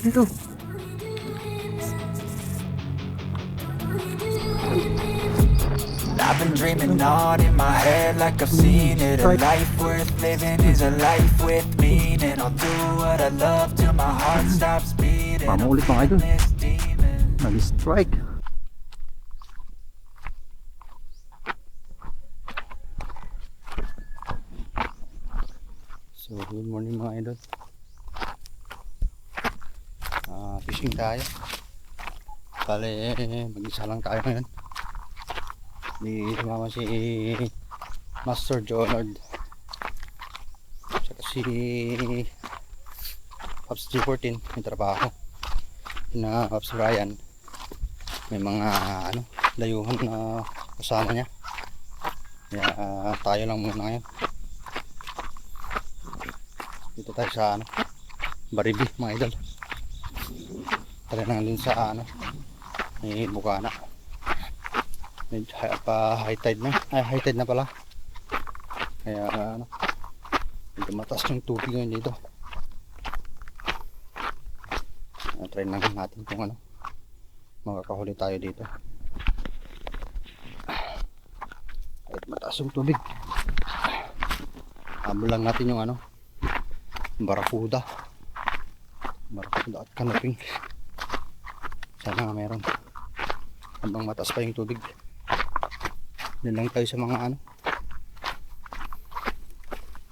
Ito. I've been dreaming on in my head like I've seen it. A life worth living is a life with meaning. I'll do what I love till my heart stops beating. Pamulit mga idol. This demon. Nag-strike. So good morning mga idol. Fishing tayo. Bale, mag-isa lang tayo ngayon. Di sumama si Master Jonard. Tsaka si Pops G14 may trabaho. Na Pops Ryan may mga layuhan na kasama niya. Kaya tayo lang muna ngayon. Dito tayo sa Baribi mga idol. Tara na din sa may Bukana. Medyo high tide na. Ay, high tide na pala. Kaya medyo mataas yung tubig ngayon dito. Try lang natin kung makakahuli tayo dito. Kahit mataas yung tubig, habol lang natin yung barakuda at kanuping. Sana nga meron habang mataas pa yung tubig. Yan lang tayo sa mga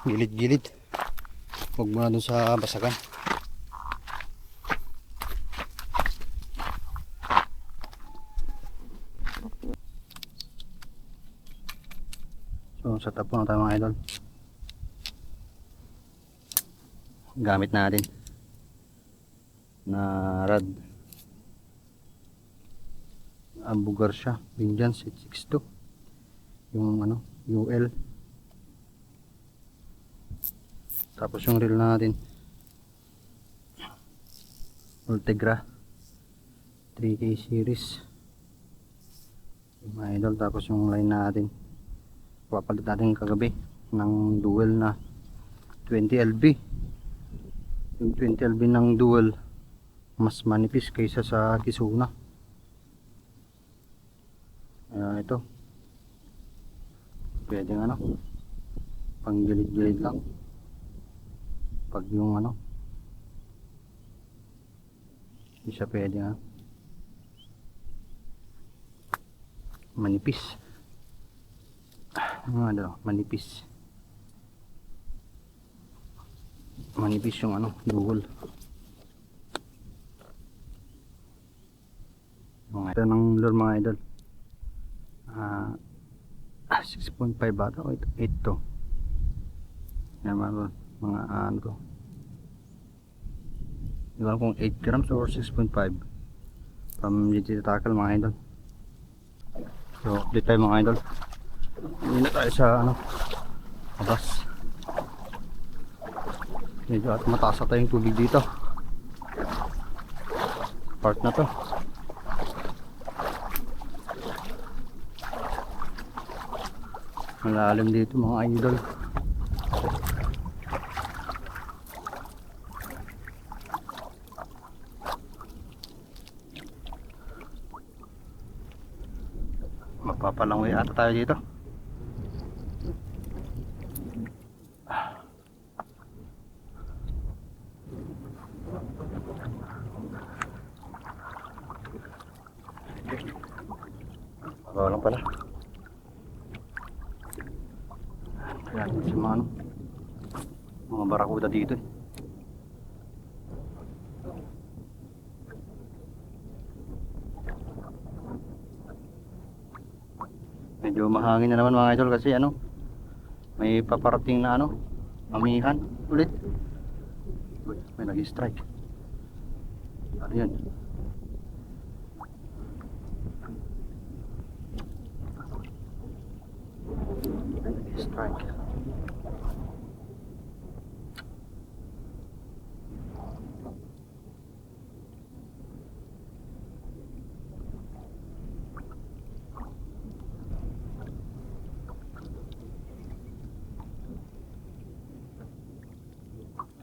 gilid-gilid. Huwag muna dun sa basagan. So sa tapo na tayo mga idol. Gamit natin na rad Abu Garcia Binjan 762 yung UL. Tapos yung reel natin Ultegra 3K series yung mga idol. Tapos yung line natin papalit natin kagabi ng dual na 20 LB. Yung 20 LB ng dual mas manipis kaysa sa Kisuna. Ito pwedeng pang gilid-gilid lang pag yung hindi siya pwedeng manipis. Manipis yung dual. Ito ng lure mga idol, 6.5 bata o 8 to. Yan mga to. Hindi ko alam kung 8 grams or 6.5 from GT Tackle mga idol. So update tayo mga idol. Hindi na tayo sa abas. Medyo at mataas na tayong tubig dito. Part na to. Malalim dito mga idol. Mapapalangoy ata tayo dito. Walang pala. Ayan, mga barakuda dito eh. Medyo mahangin na naman mga idol kasi may paparating na amihan ulit. Uy, may nag-strike. Ano yun? Strike.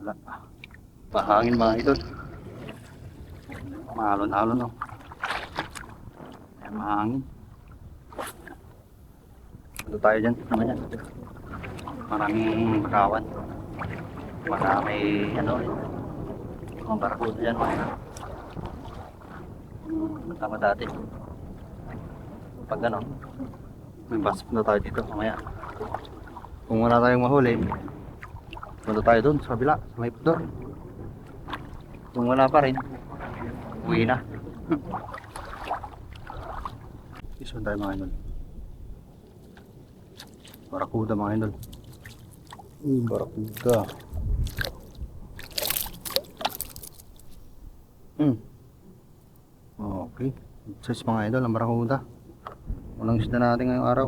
Wala. Mahangin mga idol. Mahalon-halon no. Ayan, mahangin. Ito tayo dyan naman yan. Maraming bakawan. Baka may ano mga barakuda dyan. Tama dati. Pag ano, may basip na tayo dito mamaya. Kung wala tayong mahuli, punta tayo dun sa kabila, sa may pudor. Kung wala pa rin, uwi na. Isun tayo mga idol. Barakuda mga idol. Barakuda. Okay. Size mga idol, ang barakuda. Unang isda natin ngayong araw.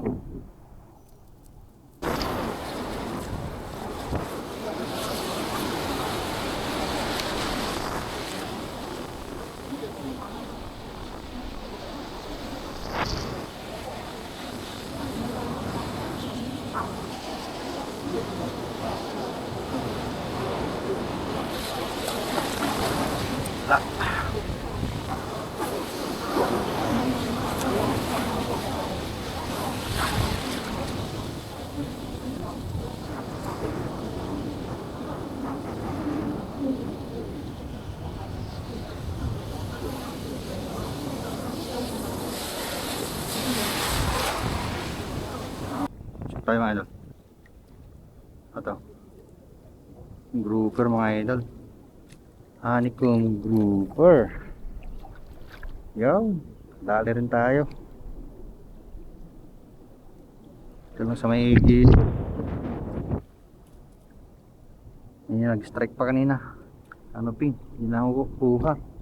Tayo mga idol. Ito. Grouper mga idol. Honeycomb grouper. Yo, dali rin tayo. Ito lang sa may gilid. Yan, nag-strike pa kanina. Ano ping? Hindi na ako kuha.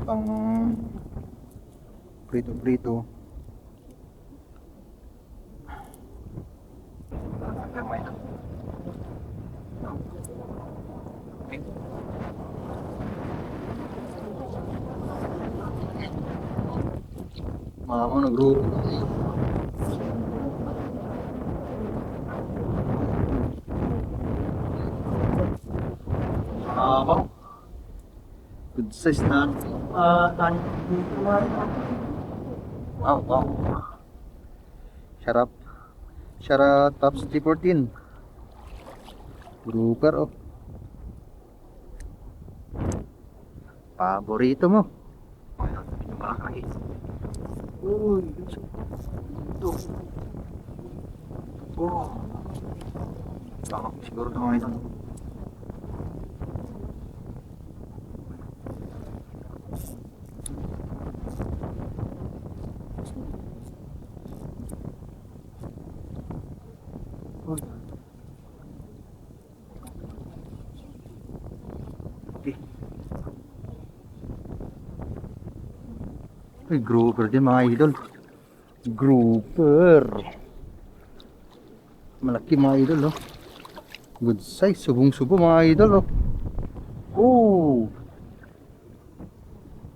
Pang prito-prito. Mama nag-group. Good size na tani. Wow, wow. Sarap. Sarap tops 314. Grouper oh. Paborito mo. Malaki. Uy, ito. Oh. Baka siguro ito mga ito. Ay, grouper din mga idol. Grouper. Malaki mga idol oh. Good size, subong-subo mga idol oh. Oh.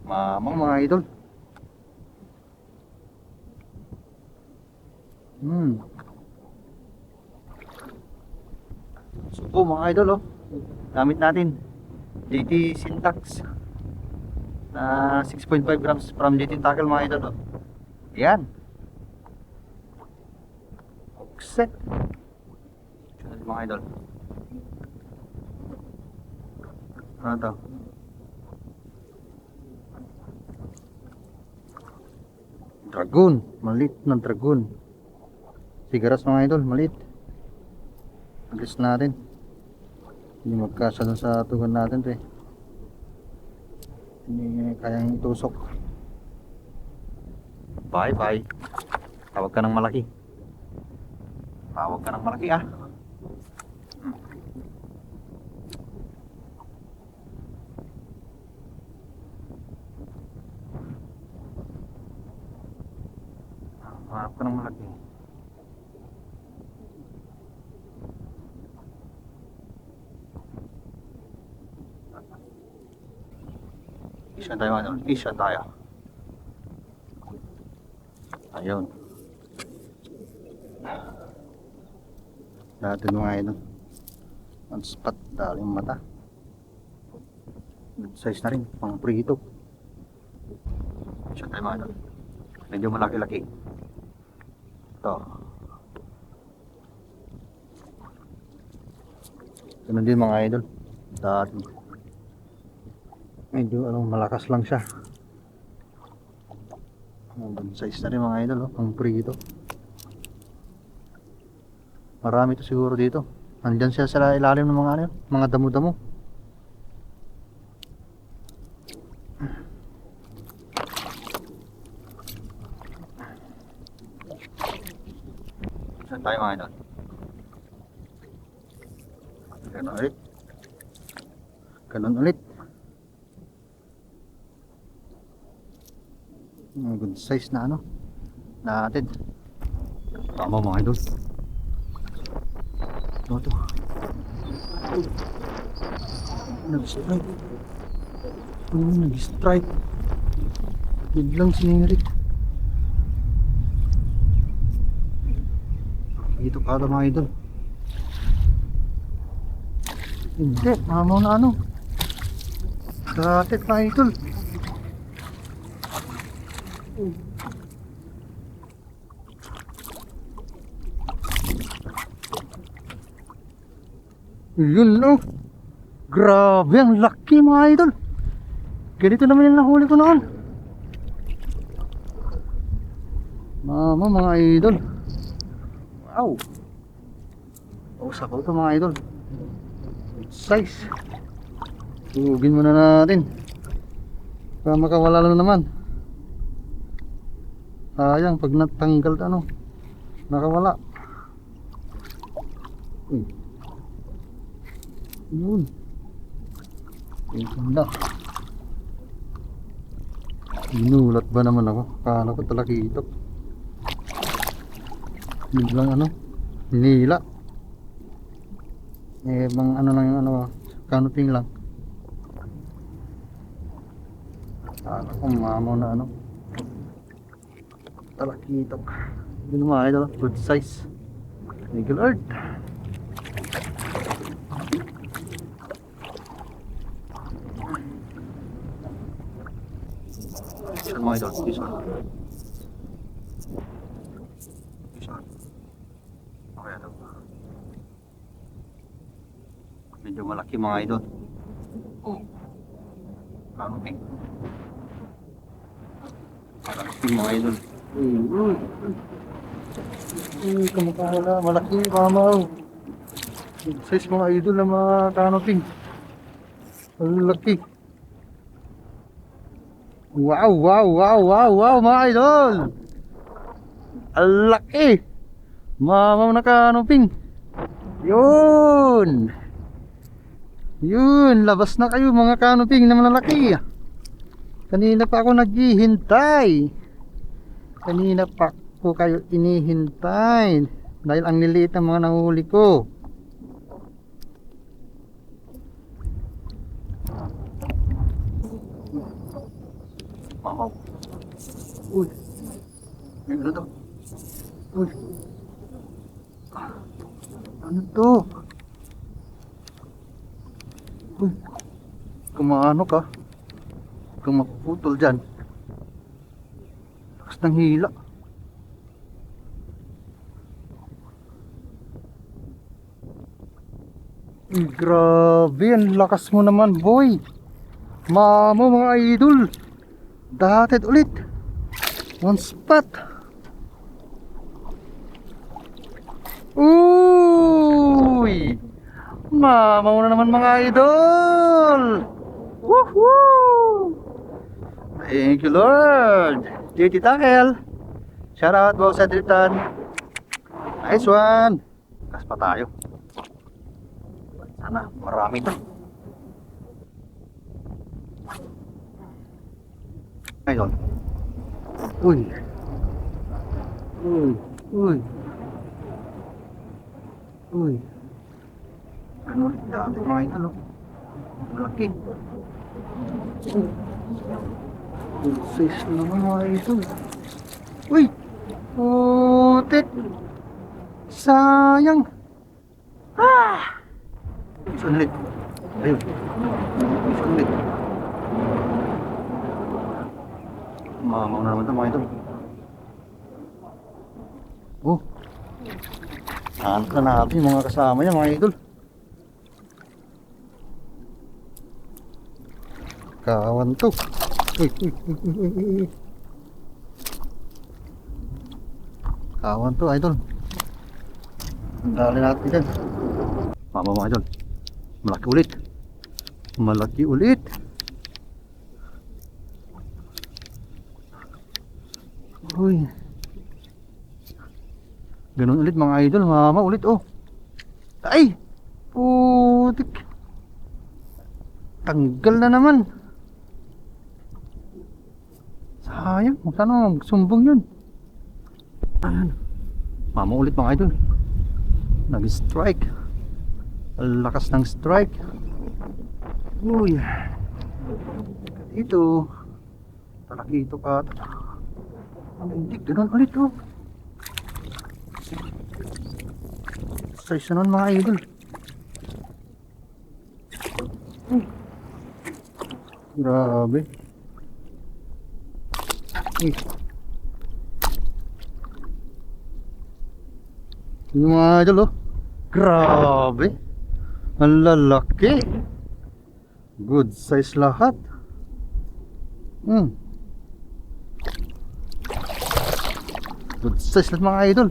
Mamang mga idol. Subo mga idol oh. Gamit natin JT Syntax na 6.5 grams from JT Tackle mga idol oh. Yan. Set. Mga idol. Ano to? Dragon. Malit ng dragon. Sigaras mga idol. Malit. Alis natin. Hindi magkasya dun sa tugon natin to eh. Hindi kayang tusok. Bye bye. Tawag ka ng malaki. Tawag ka ng malaki ah. Hanap ka ng malaki. Isa tayo ano? Isa tayo. Ayun. Dati mga idol. On spot, daling mata. Good size na rin, pang prito. Isa tayo mga idol. Medyo malaki-laki. Ito. Ganun din mga idol. Dati. Medyo malakas lang siya. Good size na rin mga idol, oh, pang prito. Marami to siguro dito. Andyan siya sa ilalim ng mga mga damo-damo. Saan tayo mga idol? Ganun ulit. Ganun ulit. Good size na natin. Tama mga idol. Ito. Nag-strike. Nag-strike. Biglang sinirit. Dito kada mga idol. Hindi, mamaw na Datit mga idol. Yun grabe ang laki mga idol. Ganito naman yung nahuli ko noon. Mama mga idol. Wow. Usap ko ito mga idol. Size. Tugin muna natin. Para makawala lang naman. Sayang pag natanggal nakawala. Yun. Ang ganda. Inulat ba naman ako? Kala ko talaga ito. Biglang nila. Mga lang yung canoping lang. Kala ko mamaw na talakitok. Yun mga idol, good size. Eagle Earth. Yan mga idol, this one. This one. Okay, medyo malaki mga idol. Canoping. Canoping mga idol. Kamakala, malaki mamaw. Size mga idol na mga canoping. Malaki. Wow, wow, wow, wow, wow mga idol. Malaki. Mamaw na canoping. Yun. Yun, labas na kayo mga canoping na malalaki. Kanina pa ako naghihintay. Kanina pa ko kayo inihintay dahil ang liliit ng mga nahuli ko. Mamaw. Uy. Ano to? Uy. Ano to? Uy. Kumaano ka? Kung mapuputol dyan. Lakas ng hila. Grabe, ang lakas mo naman boy. Mamo mga idol. Dated ulit. One spot. Uy. Mamo na naman mga idol. Woohoo. Thank you Lord. JT Tackle. Shout out Boss Adritan. Nice one. Kas pa tayo. Sana marami to. Ayun. Uy. Uy, uy. Uy. Ano ulit dati mga idol, oh. Malaki. Good size naman mga idol. Uy! Putik! Sayang! Ah! Isa ulit. Ayun. Isa ulit. Mamaw na naman ito mga idol. Oh! Hanap na natin yung mga kasama niya mga idol. Kawan to. Uy, uy, uy, uy, uy, uy. Kawan to idol. Dali natin dyan. Mama mga idol. Malaki ulit. Malaki ulit. Uy. Ganun ulit mga idol. Mama ulit oh. Ay! Putik. Tanggal na naman. Sayang. Sana sumbong yun. Ayan. Mama ulit mga idol. Nag-strike. Lakas ng strike. Uy. Ito. Talaki ito ka. Hindi. Ganun ulit oh. Size na nun mga idol. Grabe. Yung mga idol oh. Grabe. Ang lalaki. Good size lahat. Good size lahat mga idol.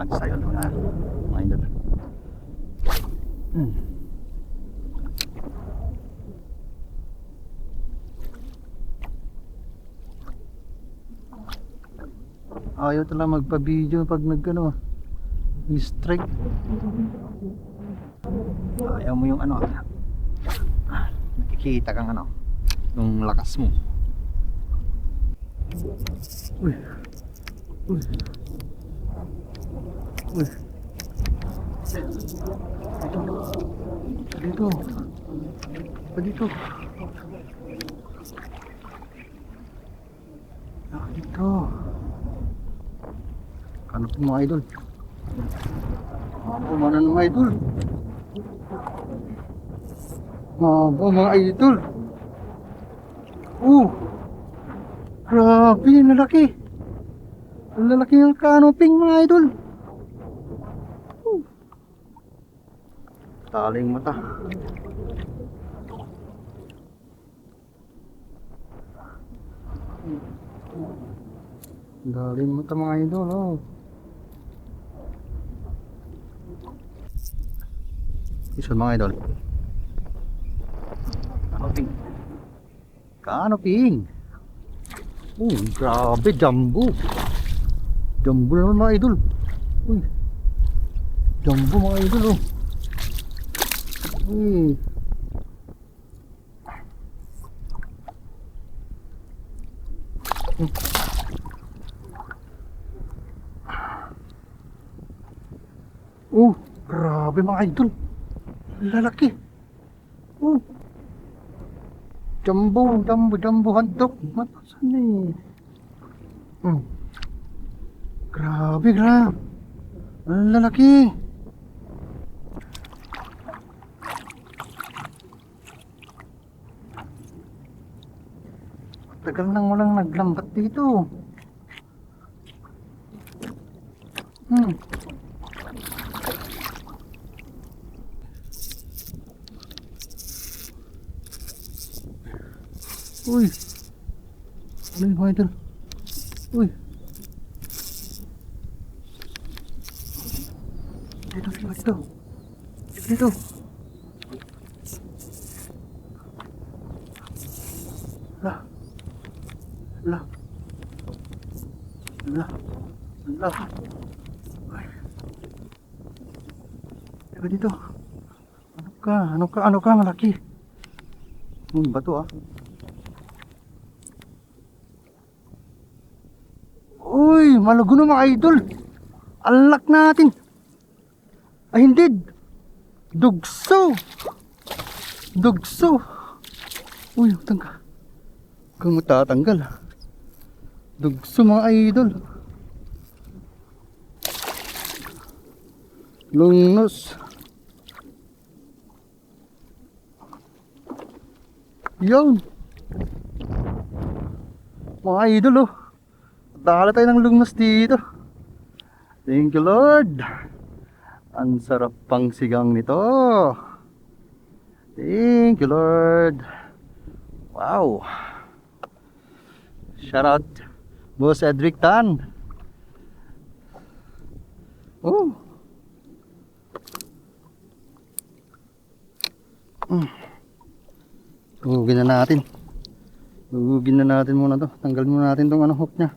Sayo na mga idol. Ayaw talaga magpa-video pag nagano strike. Ayaw mo yung ano, nakikita kang ano, yung lakas mo. Uy. Uy. Uy. Dito. Dito. Dito. Ano po mga idol? Ano mana ng mga idol? Ano mga idol? Grabe, lalaki. Lalaki yung canoping mga idol. Taling mata. Daling mata mga idol oh. Isun mga idol. Canoping. Canoping. Grabe, jumbo. Jumbo naman mga idol. Uy. Jumbo mga idol oh. Grabe mga idol. Lalaki. Jumbo handok. Matasan eh. Grabe. Lalaki. Tagal nang walang naglambat dito. Uy. Ano yung mga idol? Uy. Dito. Lah. Teka dito. Ano ka malaki? Bato ah. Lumaluguno mga idol. Unlock natin. Ay hindi. Dugso. Dugso. Uy, tanggal. Kung matatanggal. Dugso mga idol. Lungnos. Yun. Mga idol oh. Dala tayo ng lungnos dito. Thank you Lord. Ang sarap pang sigang nito. Thank you Lord. Wow. Shout out Boss Edric Tan. Oh. Hugugin na natin. Hugugin na natin muna to. Tanggalin muna natin tong hook nya.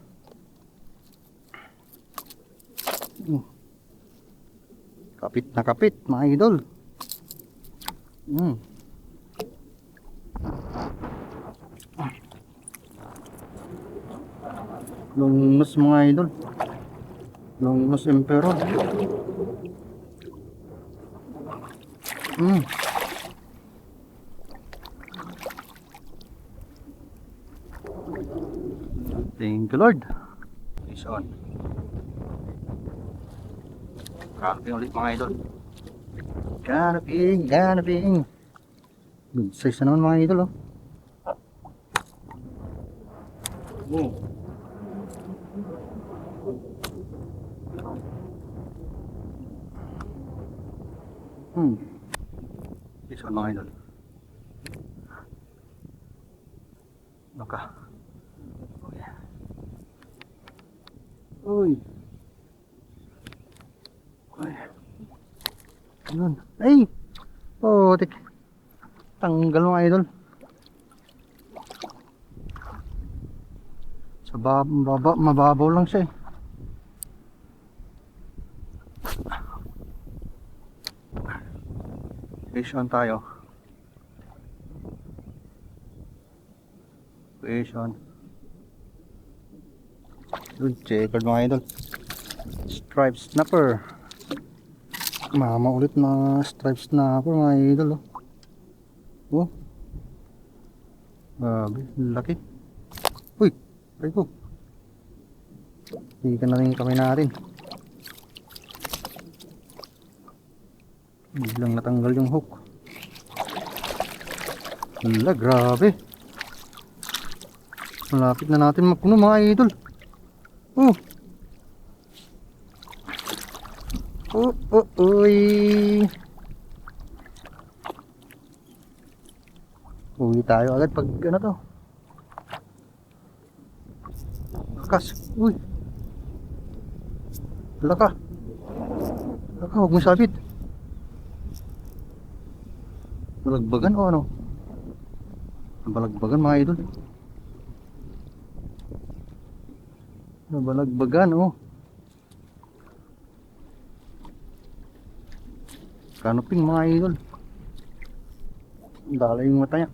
Kapit na kapit mga idol. Lungnos mga idol. Lungnos emperor. Thank you Lord. Is on. Canoping ulit mga idol. Canoping, canoping. Good size na naman mga idol oh. Is on mga idol. Naka. Uy. Uy. Ayun. Ay! Oh, tik. Tanggal mga idol. Sa baba, mababaw lang siya eh. Fish on tayo. Fish on. Good checkered mga idol. Striped snapper. Mama ulit na striped snapper mga idol oh. Oh. Grabe, laki. Uy, try ko. Ikan na rin yung kamay natin. Biglang natanggal yung hook. Wala, grabe. Malapit na natin mapuno mga idol. Oh. Uy. Uwi tayo agad pag ano to. Lakas. Uy. Laka. Laka, huwag mo sabit. Balagbagan o ano? Balagbagan mga idol. Balagbagan oh. Canoping mga idol. Dala yung mata niya.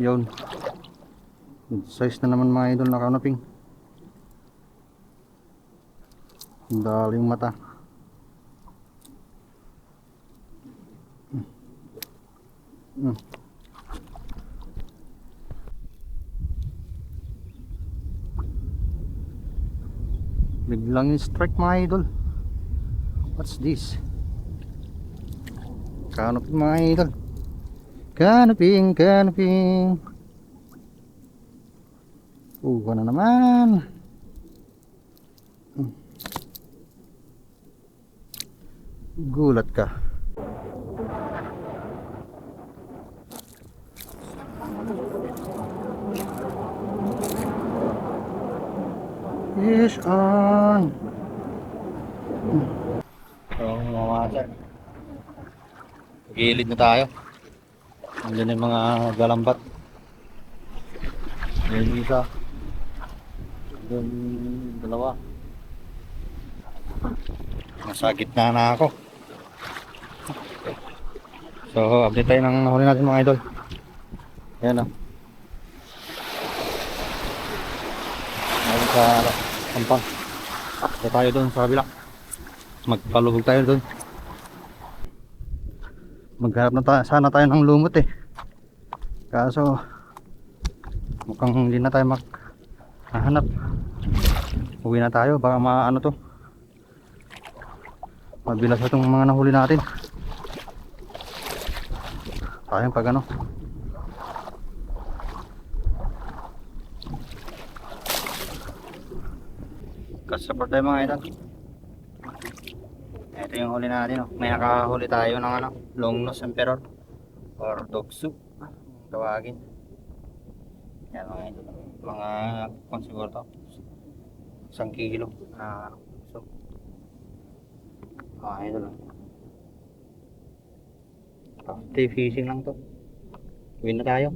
Yun. Good size na naman mga idol na canoping. Dala yung mata. Biglang strike mga idol. What's this? Canoping mga idol. Canoping, canoping. Na naman. Gulat ka. Fish on. So mga master, gilid na tayo. Nandiyan yung mga galambat. Yung isa, doon dalawa. Nasa gitna na ako. So, update tayo ng nahuli natin mga idol. Ayan o. Ngayon sa Pampang. So tayo doon sa kabila. Magpalubog tayo doon. Maghanap na sana tayo ng lumot eh. Kaso mukhang hindi na tayo makahanap. Uwi na tayo, baka maano to. Mabilas itong mga nahuli natin. Tayong pag ano. Support tayo mga idol. Ito yung huli natin. May nakahuli tayo ng ano, long nose emperor or dog soup tawagin. Yan mga idol. Mga kung siguro to 1 kilo na so mga idol. After fishing lang to. Uwi na tayo.